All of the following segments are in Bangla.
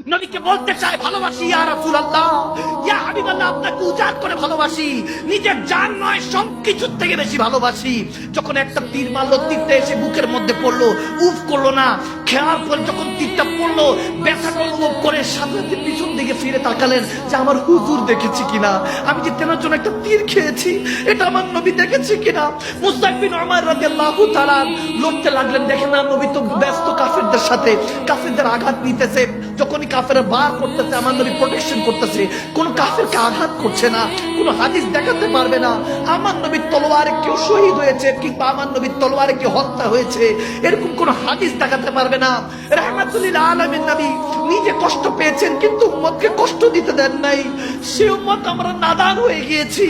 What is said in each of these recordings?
নবীকে বলতে চায় ভালোবাসি ইয়া রাসূলুল্লাহ, ইয়া হাবিবাল্লাহ, আপনাকে উজাড় করে ভালোবাসি, নিজের জান নয় সবকিছুর থেকে বেশি ভালোবাসি। যখন একটা তীর মারলো, তীরটা এসে বুকের মধ্যে পড়লো, উফ করলো না, খেয়ার পরে যখন তীরটা পড়লো ব্যথাটা অনুভব করে সাথে সাথে পিছন দিকে ফিরে তাকালেন যে আমার হুজুর দেখেছি কিনা, আমি যে তেনার জন্য একটা তীর খেয়েছি এটা আমার নবী দেখেছি কিনা। মুসআব বিন উমাইর রাদিয়াল্লাহু তাআলা লড়তে লাগলেন, দেখেন না নবী তো ব্যস্ত কাফেরদের সাথে, কাফেরদের আঘাত নিতেছে, যখনই কাফেররা বার করতেছে আমার নবী প্রোটেকশন করতেছে, কোন কাফেরকে আঘাত করছে না, কোন হাদিস দেখাতে পারবে না আমার নবীর তলোয়ারে কেউ শহীদ হয়েছে কিংবা আমার নবীর তলোয়ারে কেউ হত্যা হয়েছে, এরকম কোন হাদিস দেখাতে পারবে না। রাহমাতুল লিল আলামিন নবী নিজে কষ্ট পেয়েছেন কিন্তু উম্মতকে কষ্ট দিতে দেন নাই। সেই উম্মত আমরা নাদান হয়ে গিয়েছি,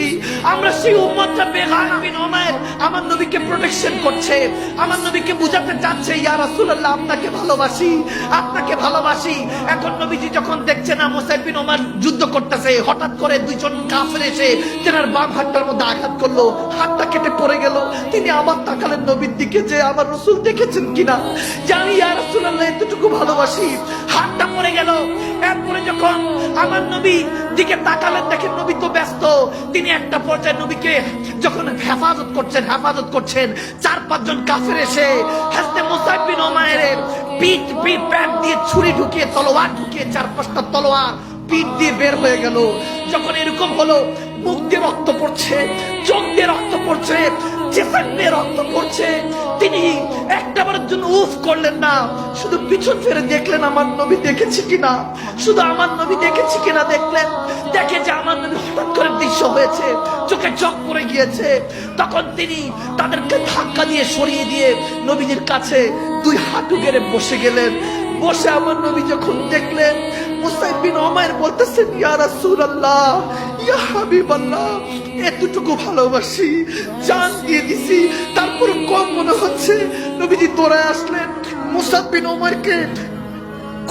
আমরা সেই উম্মতটা বেগানা বিন উমাইর আমার নবীকে প্রোটেকশন করছে, আমার নবীকে বুঝাতে চাচ্ছে ইয়া রাসূলুল্লাহ আপনাকে ভালোবাসি, আপনাকে ভালোবাসি। এখন নবীজি যখন দেখছে না মুসআব বিন উমাইর যুদ্ধ করতেছে, হঠাৎ করে দুইজন কাফের এসে তেনার বাম হাতটার মধ্যে আঘাত করলো, হাতটা কেটে পড়ে গেল। তিনি আবার তাকালেন নবীর দিকে যে আমার রাসূল দেখেছেন কিনা, জানি ইয়া রাসূলুল্লাহ এতটুকু ভালোবাসি। হাতটা পড়ে গেল। এরপরে যখন আমার নবী দিকে তাকালেন দেখেন নবী তো ব্যস্ত, তিনি একটা পর্যায়ে নবীকে যখন হেফাজত করছেন চার পাঁচজন কাফের এসে হযরত মুসআব বিন উমাইরের পিঠ প্যান্ট দিয়ে ছুরি ঢুকিয়ে তলোয়ার ঢুকিয়ে চার পাঁচটা তলোয়ার পিঠ দিয়ে বের হয়ে গেল। যখন এরকম হলো মুখ দিয়ে রক্ত পড়ছে, চোখ দিয়ে রক্ত পড়ছে, চেতন দিয়ে রক্ত পড়ছে, তিনি একটাবারের জন্য উফ করলেন না, শুধু পিছন ফিরে দেখলেন আমার নবী দেখেছি কিনা, শুধু আমার নবী দেখেছি কিনা দেখলেন। দেখে যে আমার নবী হঠাৎ করে দৃশ্য হয়েছে, চোখে চোখ পড়ে গিয়েছে। তখন তিনি তাদেরকে ধাক্কা দিয়ে সরিয়ে দিয়ে নবীজির কাছে দুই হাঁটু গেড়ে বসে গেলেন। বসে আমার নবী যখন দেখলেন মুসআব বিন উমাইর বলতেছেন ইয়া রাসূলুল্লাহ, ইয়া হাবিবাল্লাহ, এতটুকু ভালোবাসি, জান দিয়ে দিছি, তারপর কম মনে হচ্ছে। নবীজি দৌড়ায় আসলেন, মুসআব বিন উমাইরকে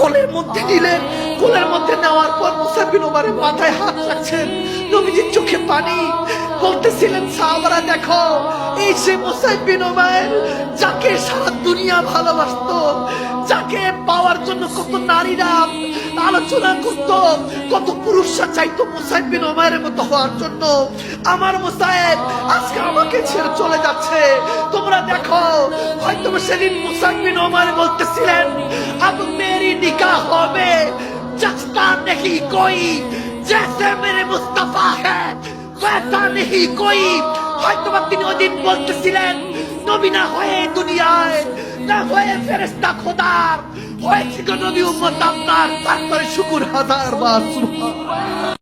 কোলের মধ্যে নিলেন, কোলের মধ্যে নেওয়ার পর মুসআব বিন উমাইরের মাথায় হাত রাখছেন, নবীজির চোখে পানি, বলতেছিলেন সাহাবারা দেখো এই সে মুসআব বিন উমাইর যাকে সারা দুনিয়া ভালোবাসতো, যাকে পাওয়ার জন্য কত নারীরা আলোচনা করত, কত পুরুষরা চাইতো মুসআব বিন উমাইরের মতো হওয়ার জন্য। আমার মুসআব আজকে আমাকে ছেড়ে চলে যাচ্ছে। তোমরা দেখো হয়তো সেদিন মুসআব বিন উমাইর বলতেছিলেন अब मेरी निकाह হবে जचता नहीं कोई जैसे मेरे मुस्तफा है वैसा नहीं कोई। হয়তো তিনি ওই দিন বলতেছিলেন নবী না হয়ে দুনিয়ায় না হয়ে ফেরেশতা খোদার হয়েছে নবী উম্মত আপনার, তারপরে শুকর হাজার বার সুবহানাল্লাহ।